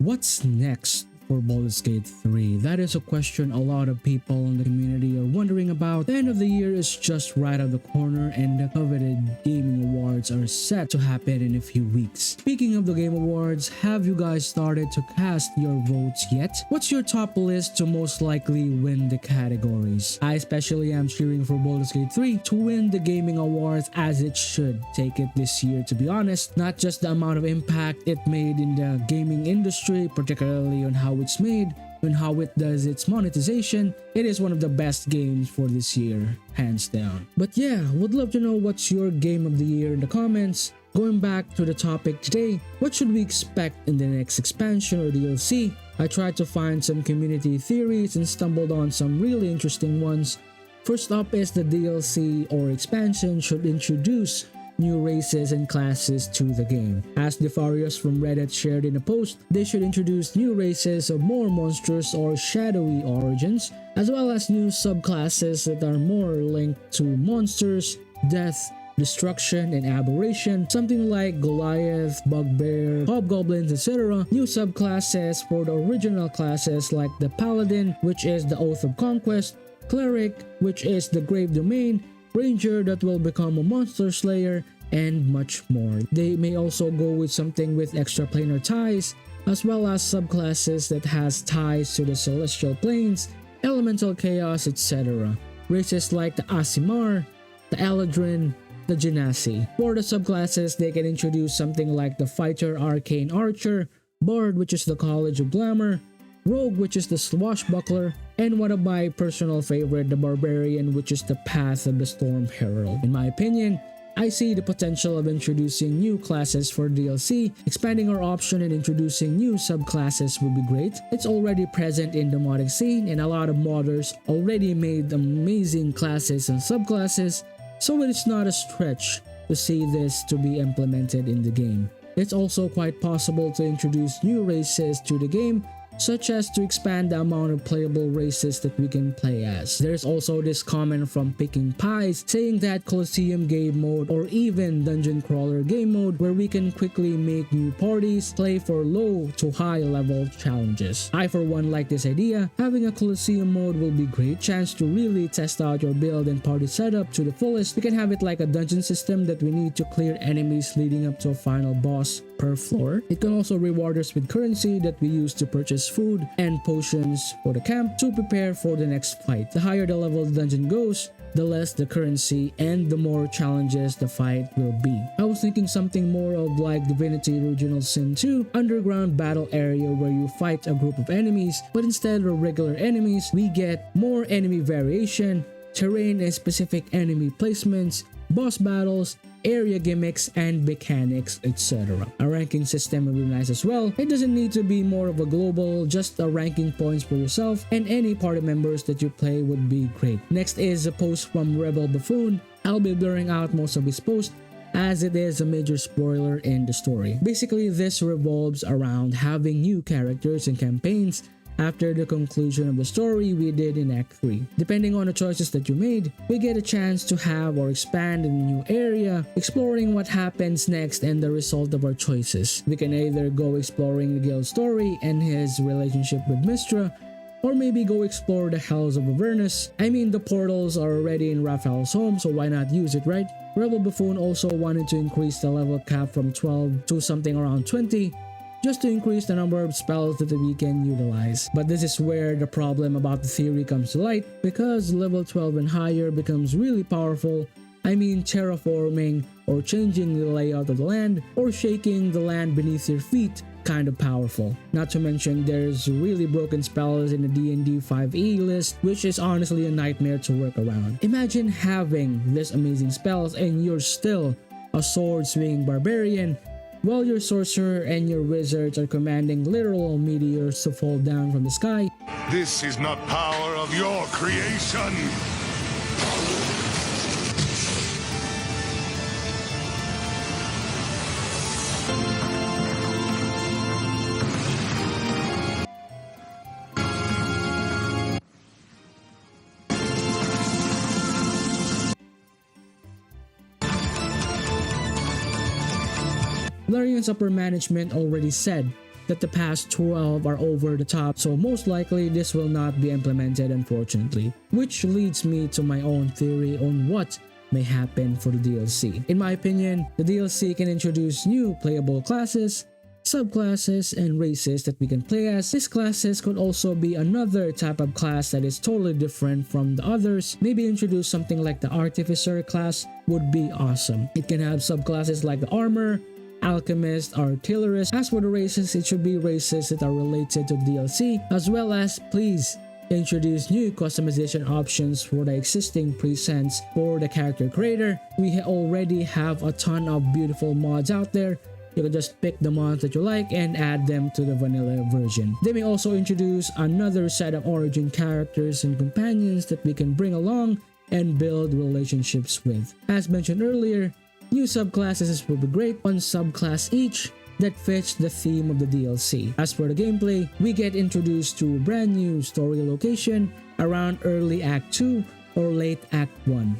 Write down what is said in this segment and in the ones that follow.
What's next for Baldur's Gate 3? That is a question a lot of people in the community are wondering about. The end of the year is just right around the corner and the coveted gaming awards are set to happen in a few weeks. Speaking of the game awards, have you guys started to cast your votes yet? What's your top list to most likely win the categories? I especially am cheering for Baldur's Gate 3 to win the gaming awards, as it should take it this year, to be honest. Not just the amount of impact it made in the gaming industry, particularly on how it's made and how it does its monetization. It is one of the best games for this year, hands down. But yeah, would love to know what's your game of the year in the comments. Going back to the topic today, what should we expect in the next expansion or DLC? I tried to find some community theories and stumbled on some really interesting ones. First up is the DLC or expansion should introduce new races and classes to the game. As Defarius from Reddit shared in a post, they should introduce new races of more monstrous or shadowy origins, as well as new subclasses that are more linked to monsters, death, destruction, and aberration, something like Goliath, Bugbear, Hobgoblins, etc. New subclasses for the original classes like the Paladin, which is the Oath of Conquest, Cleric, which is the Grave Domain, Ranger that will become a Monster Slayer, and much more. They may also go with something with extra planar ties, as well as subclasses that has ties to the Celestial Planes, Elemental Chaos, etc. Races like the Aasimar, the Eladrin, the Genasi. For the subclasses, they can introduce something like the Fighter Arcane Archer, Bard, which is the College of Glamour, Rogue, which is the Swashbuckler, and one of my personal favorite, the Barbarian, which is the Path of the Storm Herald. In my opinion, I see the potential of introducing new classes for DLC. Expanding our option and introducing new subclasses would be great. It's already present in the modding scene and a lot of modders already made amazing classes and subclasses, so it's not a stretch to see this to be implemented in the game. It's also quite possible to introduce new races to the game, such as to expand the amount of playable races that we can play as. There's also this comment from Picking Pies saying that Colosseum game mode or even Dungeon Crawler game mode where we can quickly make new parties, play for low to high level challenges. I for one like this idea. Having a Colosseum mode will be great chance to really test out your build and party setup to the fullest. We can have it like a dungeon system that we need to clear enemies leading up to a final boss per floor. It can also reward us with currency that we use to purchase food and potions for the camp to prepare for the next fight. The higher the level the dungeon goes, the less the currency and the more challenges the fight will be. I was thinking something more of like Divinity Original Sin 2 underground battle area where you fight a group of enemies, but instead of regular enemies, we get more enemy variation, terrain and specific enemy placements, boss battles, area gimmicks and mechanics, etc. A ranking system would be nice as well. It doesn't need to be more of a global, just a ranking points for yourself and any party members that you play would be great. Next is a post from Rebel Buffoon. I'll be blurring out most of his posts as it is a major spoiler in the story. Basically, this revolves around having new characters and campaigns after the conclusion of the story we did in Act 3. Depending on the choices that you made, we get a chance to have or expand in a new area, exploring what happens next and the result of our choices. We can either go exploring the guild story and his relationship with Mystra, or maybe go explore the Hells of Avernus. I mean, the portals are already in Raphael's home, so why not use it, right? Rebel Buffoon also wanted to increase the level cap from 12 to something around 20, just to increase the number of spells that we can utilize. But this is where the problem about the theory comes to light, because level 12 and higher becomes really powerful. I mean, terraforming or changing the layout of the land or shaking the land beneath your feet, kind of powerful. Not to mention there's really broken spells in the D&D 5e list, which is honestly a nightmare to work around. Imagine having this amazing spells and you're still a sword swinging barbarian, while your sorcerer and your wizards are commanding literal meteors to fall down from the sky. This is not power of your creation! Larian's upper management already said that the past 12 are over the top, so most likely this will not be implemented, unfortunately. Which leads me to my own theory on what may happen for the DLC. In my opinion, the DLC can introduce new playable classes, subclasses, and races that we can play as. These classes could also be another type of class that is totally different from the others. Maybe introduce something like the Artificer class would be awesome. It can have subclasses like the Armor, Alchemist, Artillerist. As for the races, it should be races that are related to DLC, as well as please introduce new customization options for the existing presets for the character creator. We already have a ton of beautiful mods out there. You can just pick the mods that you like and add them to the vanilla version. They may also introduce another set of origin characters and companions that we can bring along and build relationships with. As mentioned earlier, new subclasses will be great, one subclass each that fits the theme of the DLC. As for the gameplay, we get introduced to a brand new story location around early Act 2 or late Act 1,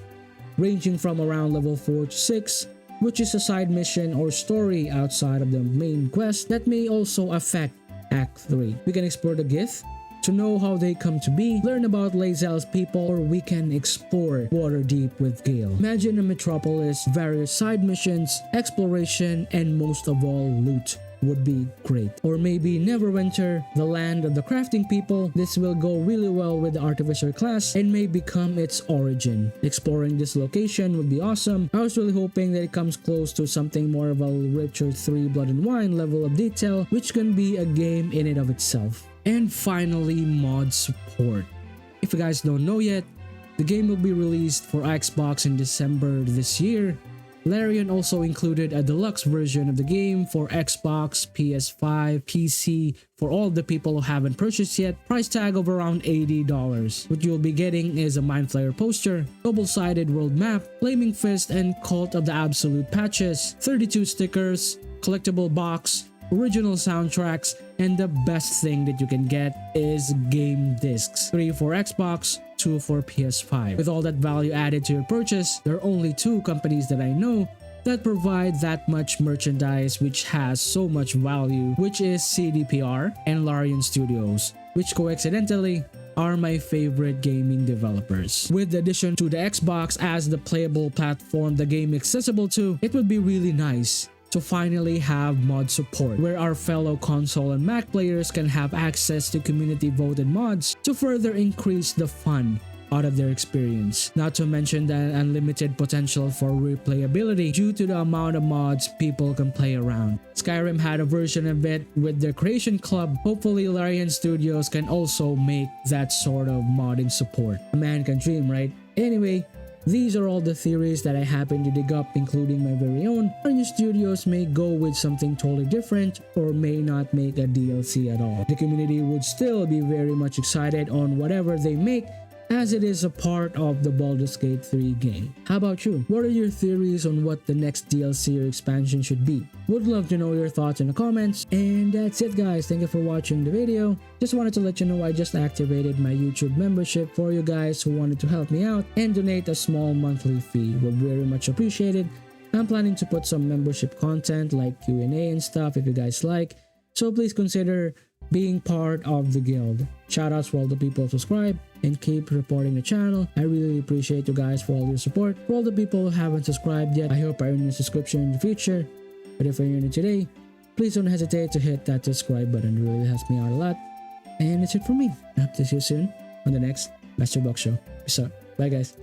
ranging from around level 4 to 6, which is a side mission or story outside of the main quest that may also affect Act 3. We can explore the Gith to know how they come to be, learn about Lae'zel's people, or we can explore Waterdeep with Gale. Imagine a metropolis, various side missions, exploration, and most of all, loot would be great. Or maybe Neverwinter, the land of the crafting people. This will go really well with the Artificer class and may become its origin. Exploring this location would be awesome. I was really hoping that it comes close to something more of a Witcher 3 Blood and Wine level of detail, which can be a game in and of itself. And finally, mod support. If you guys don't know yet, the game will be released for Xbox in December this year. Larian also included a deluxe version of the game for Xbox, PS5, PC for all the people who haven't purchased yet. Price tag of around $80. What you'll be getting is a Mind Flayer poster, double-sided world map, Flaming Fist and Cult of the Absolute patches, 32 stickers, collectible box, original soundtracks, and the best thing that you can get is game discs. 3 for Xbox, 2 for PS5. With all that value added to your purchase, there are only 2 companies that I know that provide that much merchandise which has so much value, which is CDPR and Larian Studios, which coincidentally are my favorite gaming developers. With the addition to the Xbox as the playable platform the game is accessible to, it would be really nice to finally have mod support, where our fellow console and Mac players can have access to community voted mods to further increase the fun out of their experience. Not to mention the unlimited potential for replayability due to the amount of mods people can play around. Skyrim had a version of it with their creation club. Hopefully Larian Studios can also make that sort of modding support. A man can dream, right? Anyway, these are all the theories that I happen to dig up, including my very own. Larian Studios may go with something totally different or may not make a DLC at all. The community would still be very much excited on whatever they make, as it is a part of the Baldur's Gate 3 game. How about you? What are your theories on what the next DLC or expansion should be? Would love to know your thoughts in the comments. And that's it guys, thank you for watching the video. Just wanted to let you know I just activated my YouTube membership for you guys who wanted to help me out and donate a small monthly fee. Would very much appreciated. I'm planning to put some membership content like Q&A and stuff if you guys like. So please consider being part of the guild. Shoutouts for all the people who subscribe and keep supporting the channel. I really appreciate you guys for all your support. For all the people who haven't subscribed yet, I hope I earn your subscription in the future. But if you're new today, please don't hesitate to hit that subscribe button. It really helps me out a lot. And that's it for me. I hope to see you soon on the next Master Box Show. Peace out. Bye guys.